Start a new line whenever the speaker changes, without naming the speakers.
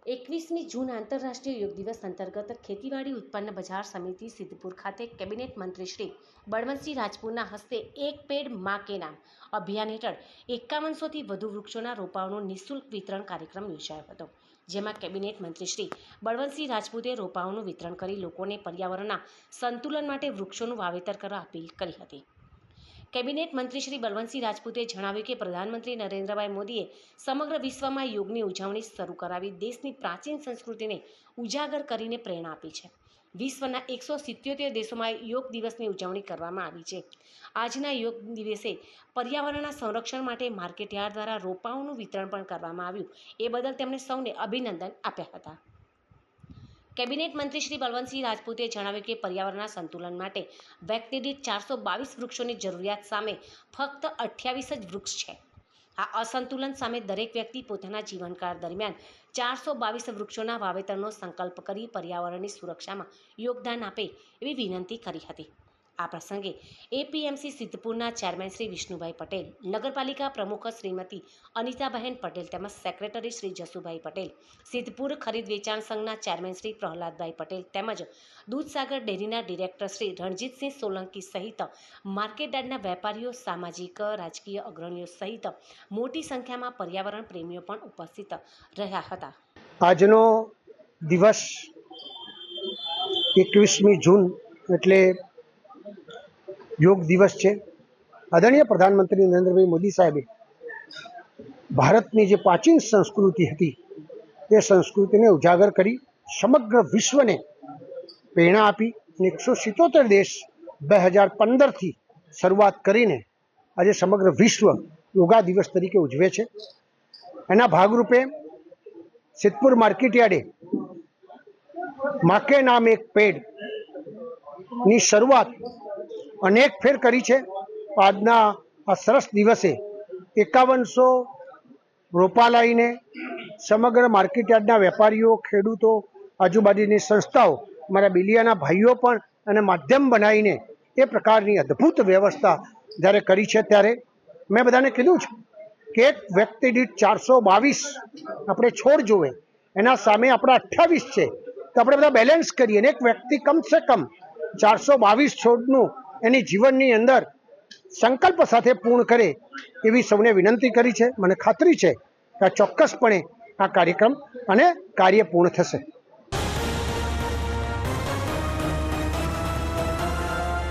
21મી જૂન આંતરરાષ્ટ્રીય યોગ દિવસ અંતર્ગત ખેતીવાડી ઉત્પન્ન બજાર સમિતિ સિદ્ધપુર ખાતે કેબિનેટ મંત્રી શ્રી બળવંતસિંહ રાજપૂતના હસ્તે એક પેડ માં કે નામ અભિયાન હેઠળ 5100થી વધુ વૃક્ષોના રોપાઓનું નિઃશુલ્ક વિતરણ કાર્યક્રમ યોજાયો હતો, જેમાં કેબિનેટ મંત્રી શ્રી બળવંતસિંહ રાજપૂતે રોપાઓનું વિતરણ કરી લોકોને પર્યાવરણના સંતુલન માટે વૃક્ષોનું વાવેતર કરવા અપીલ કરી હતી। કેબિનેટ મંત્રી શ્રી બળવંતસિંહ રાજપૂતે જણાવ્યું કે પ્રધાનમંત્રી નરેન્દ્રભાઈ મોદીએ સમગ્ર વિશ્વમાં યોગની ઉજવણી શરૂ કરાવી દેશની પ્રાચીન સંસ્કૃતિને ઉજાગર કરીને પ્રેરણા આપી છે। વિશ્વના 177 દેશોમાં યોગ દિવસની ઉજવણી કરવામાં આવી છે। આજના યોગ દિવસે પર્યાવરણના સંરક્ષણ માટે માર્કેટયાર્ડ દ્વારા રોપાઓનું વિતરણ પણ કરવામાં આવ્યું, એ બદલ તેમણે સૌને અભિનંદન આપ્યા હતા। કેબિનેટ મંત્રી શ્રી બળવંતસિંહ રાજપૂતે જણાવ્યું કે પર્યાવરણના સંતુલન માટે વ્યક્તિ દીઠ 422 વૃક્ષોની જરૂરિયાત સામે ફક્ત 28 જ વૃક્ષ છે। આ અસંતુલન સામે દરેક વ્યક્તિ પોતાના જીવનકાળ દરમિયાન 422 વૃક્ષોના વાવેતરનો સંકલ્પ કરી પર્યાવરણની સુરક્ષામાં યોગદાન આપે એવી વિનંતી કરી હતી। આ પ્રસંગે એપીએમસી સિદ્ધપુરના ચેરમેન શ્રી વિષ્ણુભાઈ પટેલ, નગરપાલિકા પ્રમુખ શ્રીમતી અનિતાબહેન પટેલ તેમજ સેક્રેટરી શ્રી જસુભાઈ પટેલ, સિદ્ધપુર ખરીદ વેચાણ સંઘના ચેરમેન શ્રી પ્રહલાદભાઈ પટેલ તેમજ દૂધસાગર ડેરીના ડિરેક્ટર શ્રી રણજીતસિંહ સોલંકી સહિત માર્કેટયાર્ડના વેપારીઓ, સામાજિક રાજકીય અગ્રણીઓ સહિત મોટી સંખ્યામાં પર્યાવરણ પ્રેમીઓ પણ ઉપસ્થિત રહ્યા હતા।
આજનો દિવસ 21મી જૂન એટલે યોગ દિવસ છે। આદરણીય પ્રધાનમંત્રી નરેન્દ્રભાઈ મોદી સાહેબે ભારતની જે પ્રાચીન સંસ્કૃતિ હતી તે સંસ્કૃતિને ઉજાગર કરી સમગ્ર વિશ્વને પ્રેરણા આપી અને 177 દેશ 2015થી શરૂઆત કરીને આજે સમગ્ર વિશ્વ યોગા દિવસ તરીકે ઉજવે છે। એના ભાગરૂપે સિદ્ધપુર માર્કેટયાર્ડે માં કે નામ એક પેડ ની શરૂઆત અનેક ફેર કરી છે। આજના આ સરસ દિવસે 5100 રોપા લાવીને સમગ્ર માર્કેટયાર્ડના વેપારીઓ, ખેડૂતો, આજુબાજુની સંસ્થાઓ, મારા બિલિયાના ભાઈઓ પણ અને માધ્યમ બનાવીને એ પ્રકારની અદ્ભુત વ્યવસ્થા જ્યારે કરી છે, ત્યારે મેં બધાને કીધું છે કે એક વ્યક્તિ દીઠ 422 આપણે છોડ જોવે, એના સામે આપણા 28 છે, તો આપણે બધા બેલેન્સ કરીએ અને એક વ્યક્તિ કમસે કમ 422 છોડનું એની જીવનની અંદર સંકલ્પ સાથે પૂર્ણ કરે એવી સૌને વિનંતી કરી છે। મને ખાતરી છે કે ચોક્કસપણે આ કાર્યક્રમ અને કાર્ય પૂર્ણ થશે।